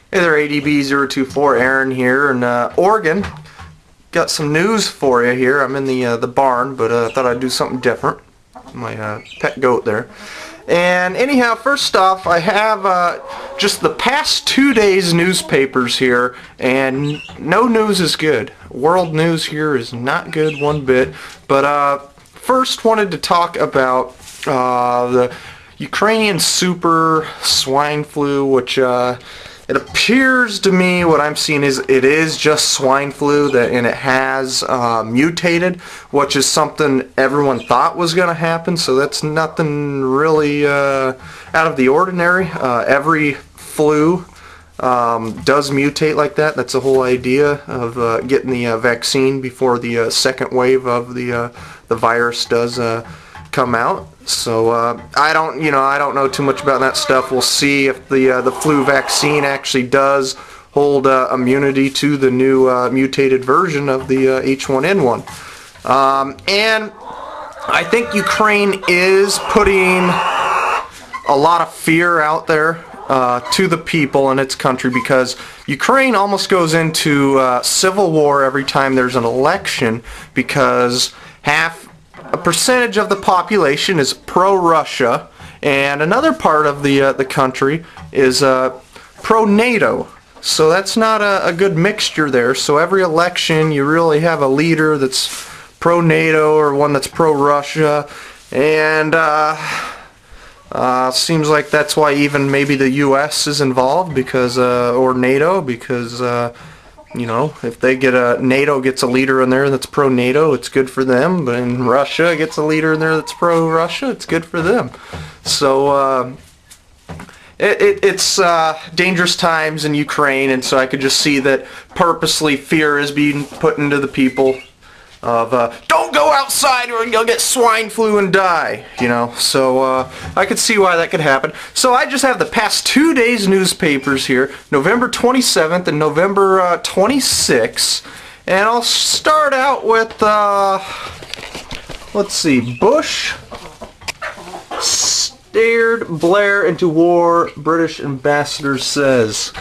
Hey there, ADB024, Aaron here in Oregon. Got some news for you here. I'm in the barn, but thought I'd do something different. My pet goat there. And anyhow, first off, I have just the past 2 days newspapers here, and no news is good. World news here is not good one bit. But first wanted to talk about the Ukrainian super swine flu, which it appears to me what I'm seeing is it is just swine flu, and it has mutated, which is something everyone thought was going to happen, so that's nothing really out of the ordinary. Every flu does mutate like that. That's the whole idea of getting the vaccine before the second wave of the virus does come out. So I don't know too much about that stuff. We'll see if the flu vaccine actually does hold immunity to the new mutated version of the H1N1. And I think Ukraine is putting a lot of fear out there to the people in its country, because Ukraine almost goes into civil war every time there's an election, because a percentage of the population is pro-Russia, and another part of the country is pro-NATO. So that's not a good mixture there. So every election you really have a leader that's pro-NATO or one that's pro-Russia, and seems like that's why even maybe the U.S. is involved, because or NATO, because if they get NATO gets a leader in there that's pro-NATO, it's good for them. But in Russia gets a leader in there that's pro-Russia, it's good for them. So it's dangerous times in Ukraine, and so I could just see that purposely fear is being put into the people of don't go outside or you'll get swine flu and die, so I could see why that could happen. So I just have the past 2 days newspapers here, November 27th and November 26th, and I'll start out with let's see, Bush stared Blair into war, British ambassador says.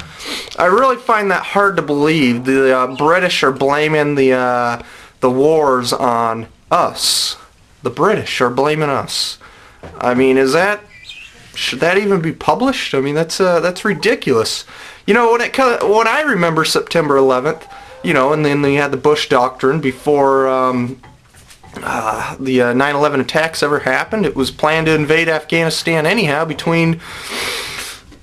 I really find that hard to believe. The British are blaming the wars on us. The British are blaming us. I mean, should that even be published? I mean, that's ridiculous. When I remember September 11th, and then they had the Bush Doctrine before the 9/11 attacks ever happened. It was planned to invade Afghanistan anyhow between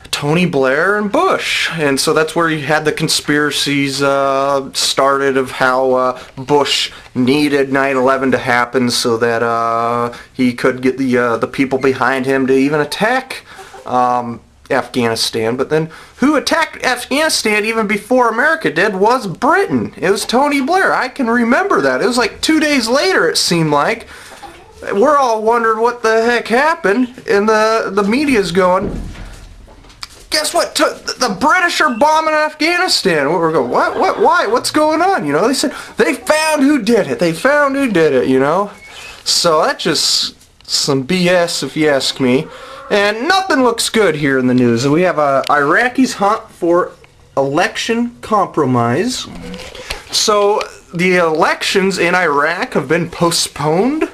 Tony Blair and Bush, and so that's where you had the conspiracies started of how Bush needed 9/11 to happen so that he could get the people behind him to even attack Afghanistan. But then who attacked Afghanistan even before America did was Britain. It was Tony Blair. I can remember that. It was like 2 days later, it seemed like. We're all wondering what the heck happened, and the media's going, guess what? The British are bombing Afghanistan. We're going, what? Why? What's going on? They said they found who did it. They found who did it. So that's just some BS, if you ask me. And nothing looks good here in the news. We have Iraqis hunt for election compromise. So the elections in Iraq have been postponed.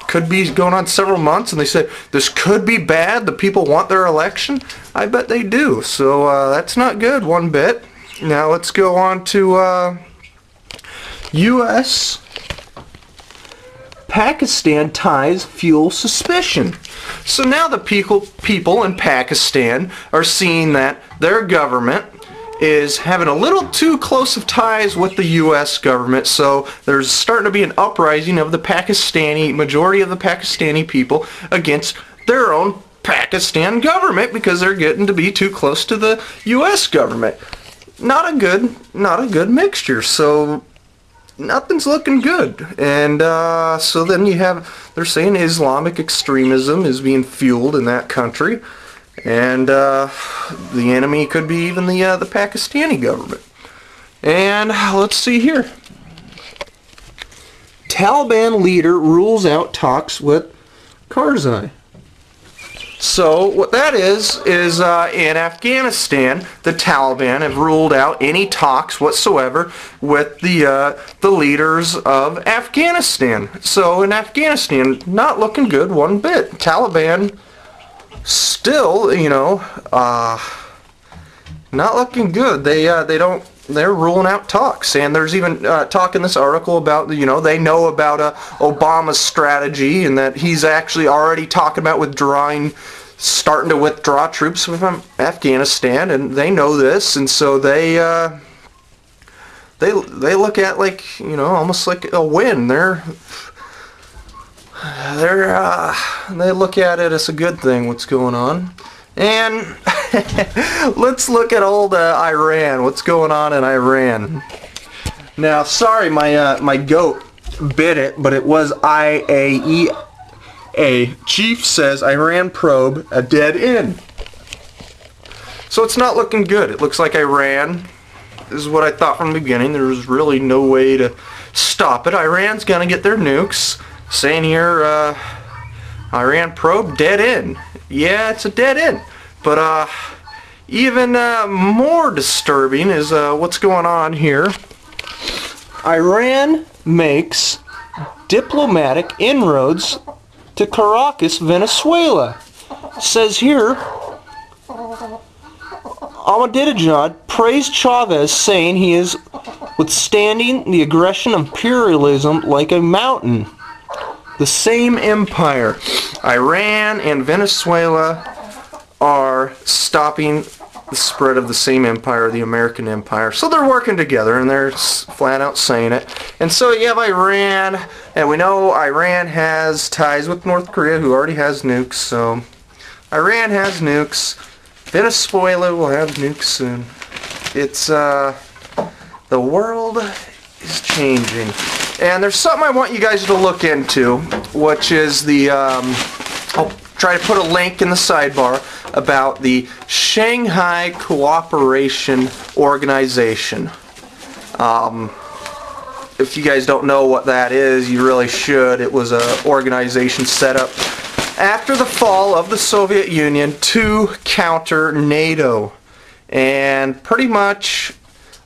Could be going on several months, and they said this could be bad. The people want their election. I bet they do. So that's not good one bit. Now let's go on to U.S. Pakistan ties fuel suspicion. So now the people in Pakistan are seeing that their government is having a little too close of ties with the U.S. government, so there's starting to be an uprising of the majority of the Pakistani people against their own Pakistan government, because they're getting to be too close to the U.S. government. Not a good mixture, so nothing's looking good. And so then they're saying Islamic extremism is being fueled in that country. And the enemy could be even the Pakistani government. And let's see here. Taliban leader rules out talks with Karzai. So what that is in Afghanistan, the Taliban have ruled out any talks whatsoever with the leaders of Afghanistan. So in Afghanistan, not looking good one bit. Taliban still, you know, not looking good. They're ruling out talks, and there's even talk in this article about, you know, they know about Obama's strategy, and that he's actually already talking about starting to withdraw troops from Afghanistan, and they know this, and so they look at, like, you know, almost like a win. They look at it as a good thing, what's going on. And let's look at old Iran. What's going on in Iran? Now, sorry, my goat bit it, but it was IAEA. Chief says Iran probe a dead end. So it's not looking good. It looks like Iran, this is what I thought from the beginning. There was really no way to stop it. Iran's gonna get their nukes. Saying here, Iran probe dead end. Yeah, it's a dead end. But even more disturbing is what's going on here. Iran makes diplomatic inroads to Caracas, Venezuela. Says here, Ahmadinejad praised Chavez, saying he is withstanding the aggression of imperialism like a mountain. The same empire, Iran and Venezuela, are stopping the spread of the same empire, the American empire. So they're working together, and they're flat out saying it. And so you have Iran, and we know Iran has ties with North Korea, who already has nukes. So Iran has nukes. Venezuela will have nukes soon. It's the world is changing. And there's something I want you guys to look into, which is the I'll try to put a link in the sidebar about the Shanghai Cooperation Organization. If you guys don't know what that is, you really should. It was an organization set up after the fall of the Soviet Union to counter NATO. And pretty much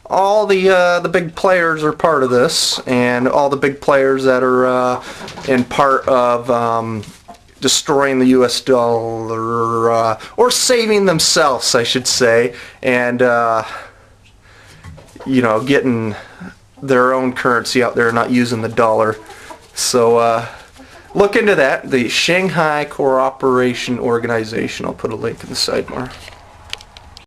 all the big players are part of this, and all the big players that are in part of destroying the U.S. dollar, or saving themselves, I should say, and you know, getting their own currency out there, not using the dollar. So look into that, the Shanghai Cooperation Organization. I'll put a link in the sidebar.